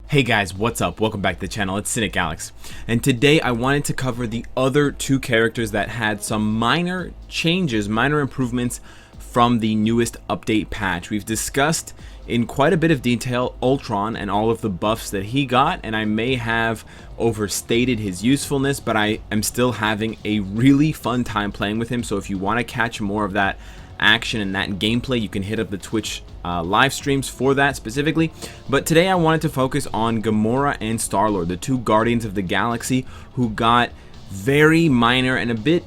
Hey guys, what's up? Welcome back to the channel. It's Cynicalex. And today I wanted to cover the other two characters that had some minor changes, minor improvements from the newest update patch. We've discussed in quite a bit of detail Ultron and all of the buffs that he got, and I may have overstated his usefulness, but I am still having a really fun time playing with him. So if you want to catch more of that action and that gameplay, you can hit up the Twitch live streams for that specifically. But today I wanted to focus on Gamora and Star-Lord, the two Guardians of the Galaxy who got very minor and a bit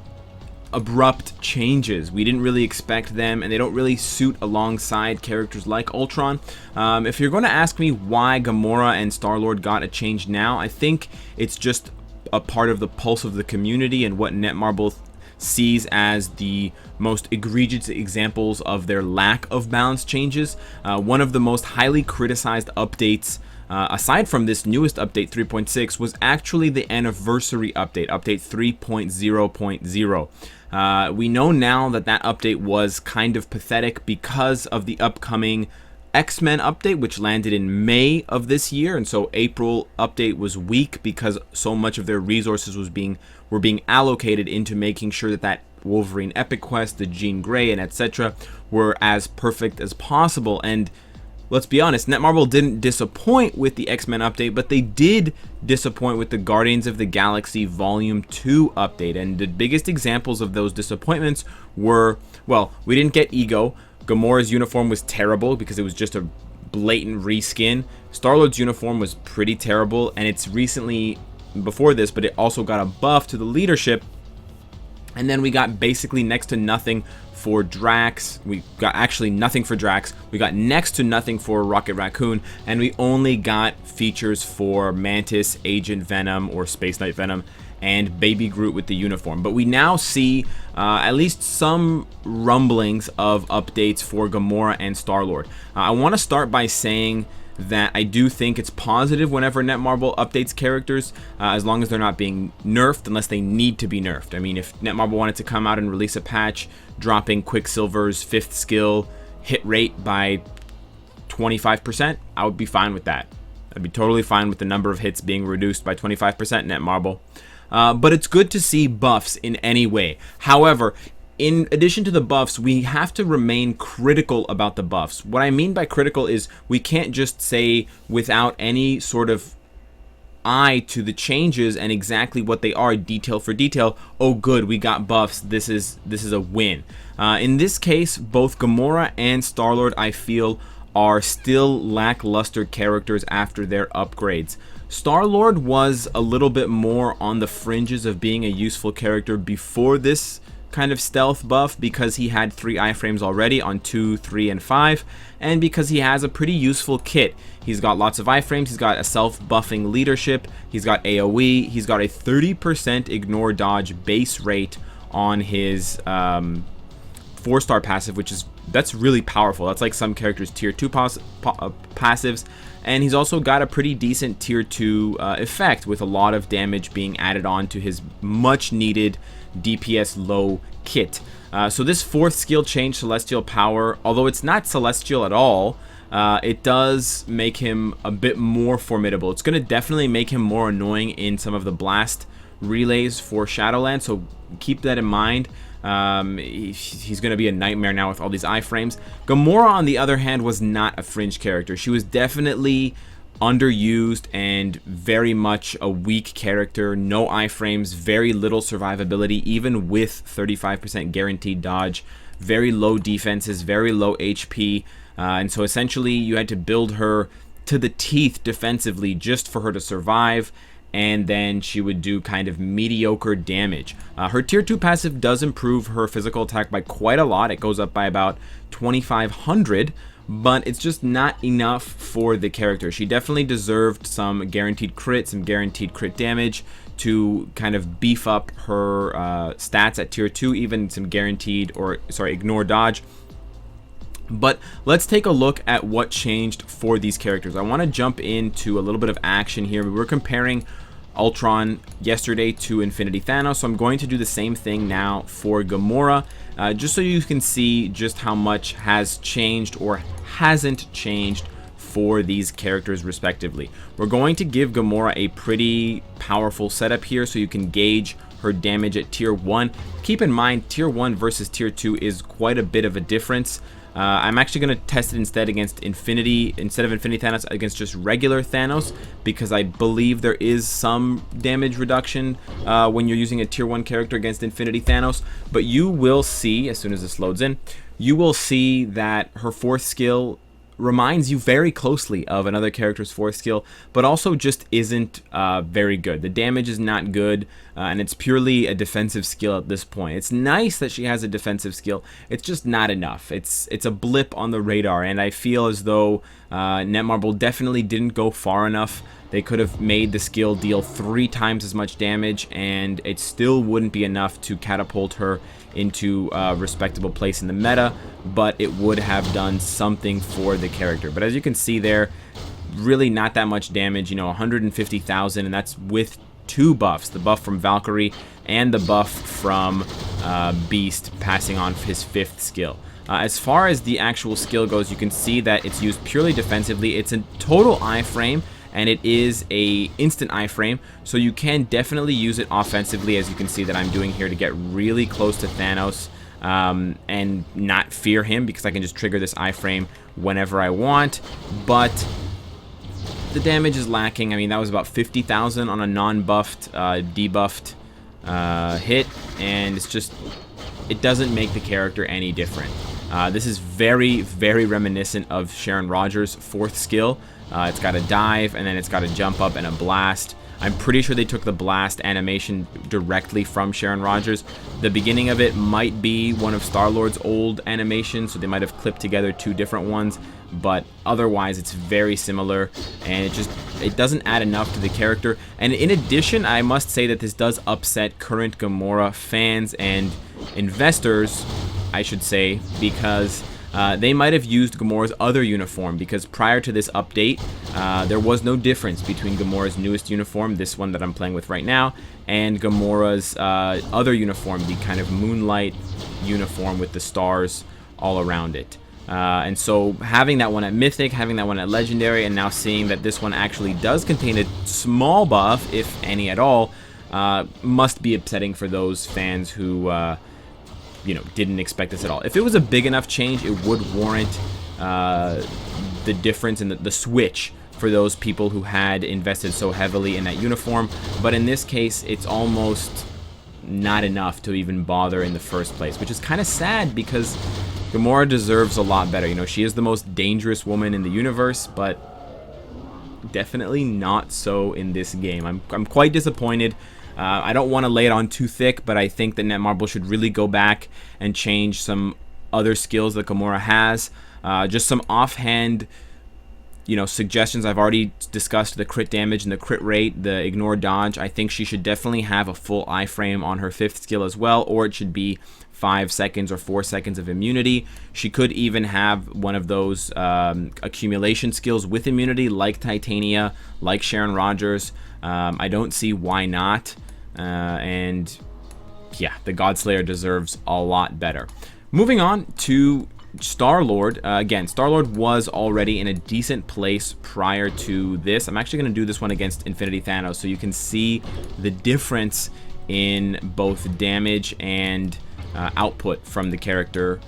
abrupt changes. We didn't really expect them, and they don't really suit alongside characters like Ultron. If you're going to ask me why Gamora and Star-Lord got a change now, I think it's just a part of the pulse of the community and what Netmarble sees as the most egregious examples of their lack of balance changes. One of the most highly criticized updates, aside from this newest update 3.6, was actually the anniversary update, update 3.0.0. We know now that that update was kind of pathetic because of the upcoming X-Men update, which landed in May of this year, and so April update was weak because so much of their resources were being allocated into making sure that that Wolverine Epic Quest, the Jean Grey, and etc. were as perfect as possible. And let's be honest, Netmarble didn't disappoint with the X-Men update, but they did disappoint with the Guardians of the Galaxy Volume 2 update. And the biggest examples of those disappointments were, well, we didn't get Ego. Gamora's uniform was terrible because it was just a blatant reskin. Star-Lord's uniform was pretty terrible, and it's recently, before this, but it also got a buff to the leadership. And then we got basically next to nothing for Drax. We got actually nothing for Drax. We got next to nothing for Rocket Raccoon, and we only got features for Mantis, Agent Venom, or Space Knight Venom, and Baby Groot with the uniform. But we now see at least some rumblings of updates for Gamora and Star-Lord. I want to start by saying that I do think it's positive whenever Netmarble updates characters, as long as they're not being nerfed unless they need to be nerfed. I mean, if Netmarble wanted to come out and release a patch dropping Quicksilver's 5th skill hit rate by 25%, I would be fine with that. I'd be totally fine with the number of hits being reduced by 25%, Netmarble. But it's good to see buffs in any way. However, in addition to the buffs, we have to remain critical about the buffs. What I mean by critical is we can't just say without any sort of eye to the changes and exactly what they are detail for detail, oh good, we got buffs, this is a win. In this case, both Gamora and Star-Lord, I feel, are still lackluster characters after their upgrades. Star-Lord was a little bit more on the fringes of being a useful character before this kind of stealth buff because he had 3 iframes already on 2, 3, and 5, and because he has a pretty useful kit. He's got lots of iframes, he's got a self-buffing leadership, he's got AoE, he's got a 30% ignore dodge base rate on his 4-star passive, that's really powerful. That's like some characters' tier 2 passives. And he's also got a pretty decent tier 2 effect with a lot of damage being added on to his much needed DPS low kit. So this 4th skill change, Celestial Power, although it's not celestial at all, it does make him a bit more formidable. It's going to definitely make him more annoying in some of the blast relays for Shadowland, so keep that in mind. He's going to be a nightmare now with all these iframes. Gamora, on the other hand, was not a fringe character. She was definitely underused and very much a weak character. No iframes, very little survivability, even with 35% guaranteed dodge. Very low defenses, very low HP. And so essentially you had to build her to the teeth defensively just for her to survive, and then she would do kind of mediocre damage. Her tier 2 passive does improve her physical attack by quite a lot. It goes up by about 2,500, but it's just not enough for the character. She definitely deserved some guaranteed crit, some guaranteed crit damage to kind of beef up her stats at tier 2, even some guaranteed, ignore dodge. But let's take a look at what changed for these characters. I want to jump into a little bit of action here. We were comparing Ultron yesterday to Infinity Thanos, so I'm going to do the same thing now for Gamora, just so you can see just how much has changed or hasn't changed for these characters respectively. We're going to give Gamora a pretty powerful setup here so you can gauge her damage at tier 1. Keep in mind, tier 1 versus tier 2 is quite a bit of a difference. I'm actually going to test it instead against Infinity, instead of Infinity Thanos, against just regular Thanos, because I believe there is some damage reduction when you're using a tier 1 character against Infinity Thanos. But you will see, as soon as this loads in, you will see that her 4th skill reminds you very closely of another character's 4th skill, but also just isn't very good. The damage is not good, and it's purely a defensive skill at this point. It's nice that she has a defensive skill. It's just not enough. It's a blip on the radar, and I feel as though Netmarble definitely didn't go far enough. They could have made the skill deal 3 times as much damage, and it still wouldn't be enough to catapult her into a respectable place in the meta, but it would have done something for the character. But as you can see there, really not that much damage, 150,000, and that's with 2 buffs, the buff from Valkyrie and the buff from Beast passing on his 5th skill. As far as the actual skill goes, you can see that it's used purely defensively. It's a total iframe, and it is a instant iframe, so you can definitely use it offensively, as you can see that I'm doing here, to get really close to Thanos and not fear him, because I can just trigger this iframe whenever I want. But the damage is lacking. I mean, that was about 50,000 on a non-buffed, debuffed hit, and it's just, it doesn't make the character any different. This is very, very reminiscent of Sharon Rogers' 4th skill. It's got a dive, and then it's got a jump up and a blast. I'm pretty sure they took the blast animation directly from Sharon Rogers. The beginning of it might be one of Star-Lord's old animations, so they might have clipped together 2 different ones, but otherwise it's very similar, and it doesn't add enough to the character. And in addition, I must say that this does upset current Gamora fans and investors, I should say, because they might have used Gamora's other uniform, because prior to this update, there was no difference between Gamora's newest uniform, this one that I'm playing with right now, and Gamora's other uniform, the kind of moonlight uniform with the stars all around it. And so having that one at Mythic, having that one at Legendary, and now seeing that this one actually does contain a small buff, if any at all, must be upsetting for those fans who didn't expect this at all. If it was a big enough change, it would warrant the difference in the switch for those people who had invested so heavily in that uniform. But in this case, it's almost not enough to even bother in the first place, which is kind of sad, because Gamora deserves a lot better. She is the most dangerous woman in the universe, but definitely not so in this game. I'm quite disappointed. I don't want to lay it on too thick, but I think that Netmarble should really go back and change some other skills that Gamora has. Just some offhand, suggestions. I've already discussed the crit damage and the crit rate, the ignore dodge. I think she should definitely have a full iframe on her 5th skill as well, or it should be 5 seconds or 4 seconds of immunity. She could even have one of those accumulation skills with immunity, like Titania, like Sharon Rogers. I don't see why not. And yeah, the Godslayer deserves a lot better. Moving on to Star-Lord. Again, Star-Lord was already in a decent place prior to this. I'm actually going to do this one against Infinity Thanos, so you can see the difference in both damage and output from the character,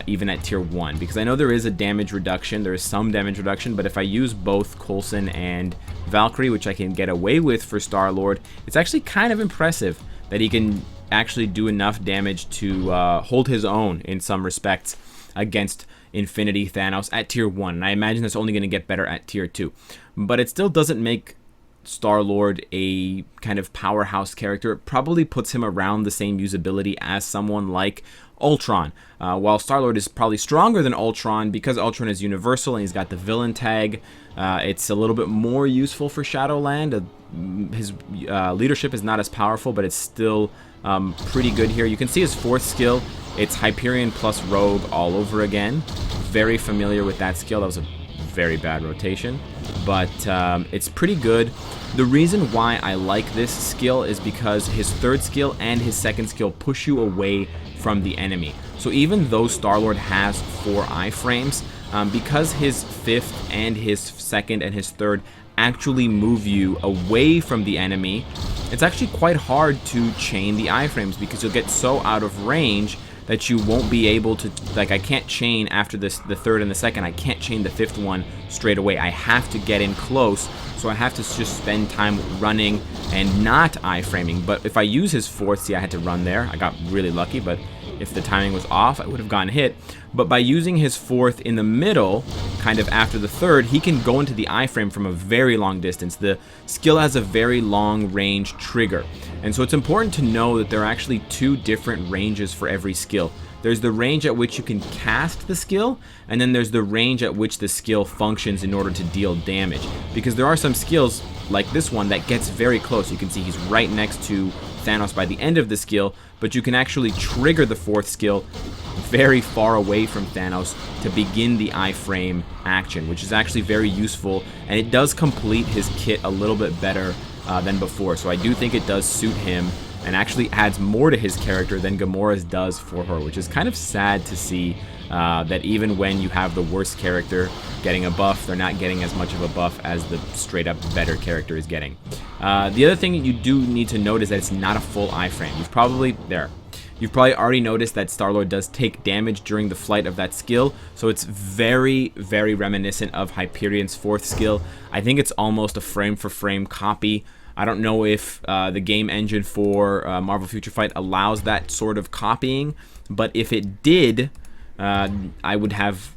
even at tier 1, because I know there is a damage reduction, there is some damage reduction, but if I use both Coulson and Valkyrie, which I can get away with for Star-Lord, it's actually kind of impressive that he can actually do enough damage to hold his own in some respects against Infinity Thanos at tier 1, and I imagine that's only going to get better at tier 2, but it still doesn't make Star-Lord a kind of powerhouse character. It probably puts him around the same usability as someone like Ultron. While Star-Lord is probably stronger than Ultron, because Ultron is universal and he's got the villain tag, it's a little bit more useful for Shadowland. His leadership is not as powerful, but it's still pretty good here. You can see his 4th skill. It's Hyperion plus Rogue all over again. Very familiar with that skill. That was a very bad rotation, but it's pretty good. The reason why I like this skill is because his 3rd skill and his 2nd skill push you away from the enemy. So even though Star-Lord has 4 iframes, because his 5th and his 2nd and his 3rd actually move you away from the enemy, it's actually quite hard to chain the iframes because you'll get so out of range that you won't be able to, like, I can't chain after the 3rd and the 2nd, I can't chain the 5th one straight away. I have to get in close, so I have to just spend time running and not iframing. But if I use his 4th, see, I had to run there. I got really lucky, but if the timing was off, I would have gotten hit. But by using his 4th in the middle, kind of after the 3rd, he can go into the iframe from a very long distance. The skill has a very long range trigger. And so it's important to know that there are actually 2 different ranges for every skill. There's the range at which you can cast the skill, and then there's the range at which the skill functions in order to deal damage. Because there are some skills, like this one, that gets very close. You can see he's right next to Thanos by the end of the skill, but you can actually trigger the 4th skill very far away from Thanos to begin the iframe action, which is actually very useful, and it does complete his kit a little bit better than before. So I do think it does suit him and actually adds more to his character than Gamora's does for her, which is kind of sad to see, that even when you have the worst character getting a buff, they're not getting as much of a buff as the straight up better character is getting. The other thing you do need to note is that it's not a full iframe. You've probably already noticed that Star-Lord does take damage during the flight of that skill, so it's very, very reminiscent of Hyperion's 4th skill. I think it's almost a frame-for-frame copy. I don't know if the game engine for Marvel Future Fight allows that sort of copying, but if it did, I would have,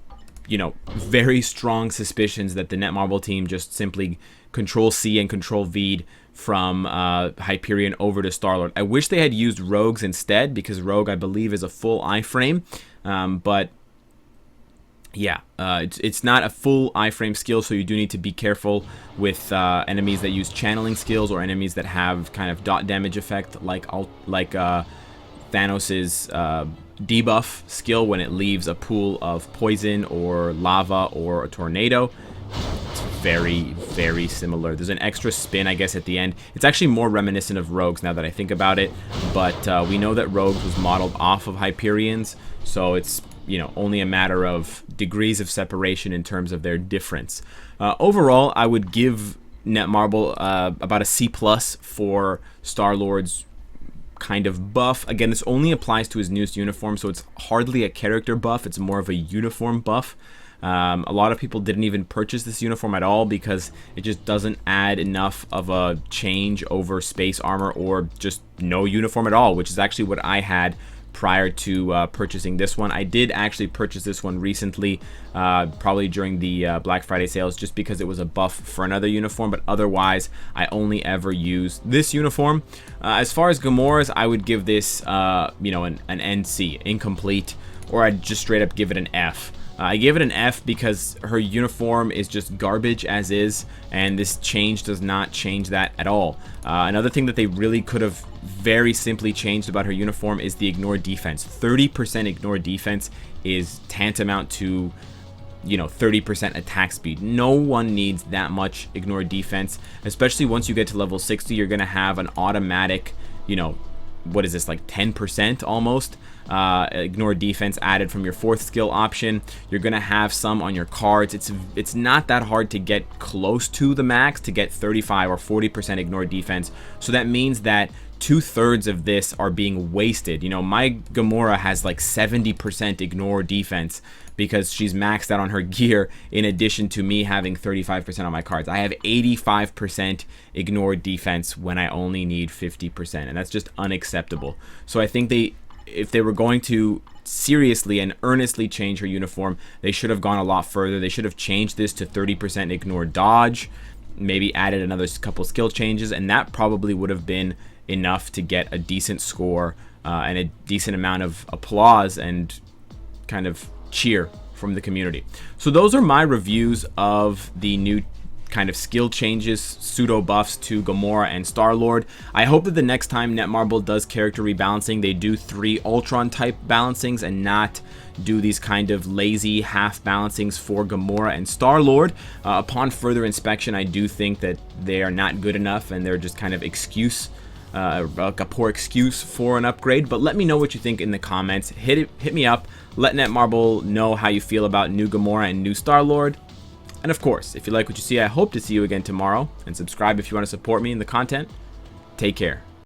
very strong suspicions that the Netmarble team just simply Control-C and Control-V'd from Hyperion over to Star-Lord. I wish they had used Rogues instead, because Rogue, I believe, is a full iframe, but yeah, it's not a full iframe skill, so you do need to be careful with enemies that use channeling skills or enemies that have kind of dot damage effect, like Thanos's debuff skill when it leaves a pool of poison or lava or a tornado. It's very, very similar. There's an extra spin, I guess, at the end. It's actually more reminiscent of Rogues now that I think about it, but we know that Rogues was modeled off of Hyperion's, so it's only a matter of degrees of separation in terms of their difference. Overall, I would give Netmarble about a C+ for Star-Lord's kind of buff. Again, this only applies to his newest uniform, so it's hardly a character buff. It's more of a uniform buff. A lot of people didn't even purchase this uniform at all because it just doesn't add enough of a change over space armor or just no uniform at all, which is actually what I had prior to purchasing this one. I did actually purchase this one recently, probably during the Black Friday sales, just because it was a buff for another uniform, but otherwise I only ever use this uniform. As far as Gamora's, I would give this an NC, incomplete, or I'd just straight up give it an F. I gave it an F because her uniform is just garbage as is, and this change does not change that at all. Another thing that they really could have very simply changed about her uniform is the ignore defense. 30% ignore defense is tantamount to 30% attack speed. No one needs that much ignore defense, especially once you get to level 60. You're going to have an automatic, what is this, like 10% almost ignore defense added from your 4th skill option. You're gonna have some on your cards. It's not that hard to get close to the max to get 35 or 40% ignore defense, so that means that 2/3 of this are being wasted. My Gamora has like 70% ignore defense because she's maxed out on her gear, in addition to me having 35% on my cards. I have 85% ignore defense when I only need 50%, and that's just unacceptable. So I think if they were going to seriously and earnestly change her uniform, they should have gone a lot further. They should have changed this to 30% ignore dodge, maybe added another couple skill changes, and that probably would have been enough to get a decent score and a decent amount of applause and kind of cheer from the community. So those are my reviews of the new kind of skill changes, pseudo buffs to Gamora and Star-Lord. I hope that the next time Netmarble does character rebalancing, they do 3 Ultron type balancings and not do these kind of lazy half balancings for Gamora and Star-Lord. Upon further inspection, I do think that they are not good enough and they're just kind of excuse like a poor excuse for an upgrade. But let me know what you think in the comments. Hit me up. Let Netmarble know how you feel about new Gamora and new Star-Lord. And of course, if you like what you see, I hope to see you again tomorrow. And subscribe if you want to support me in the content. Take care.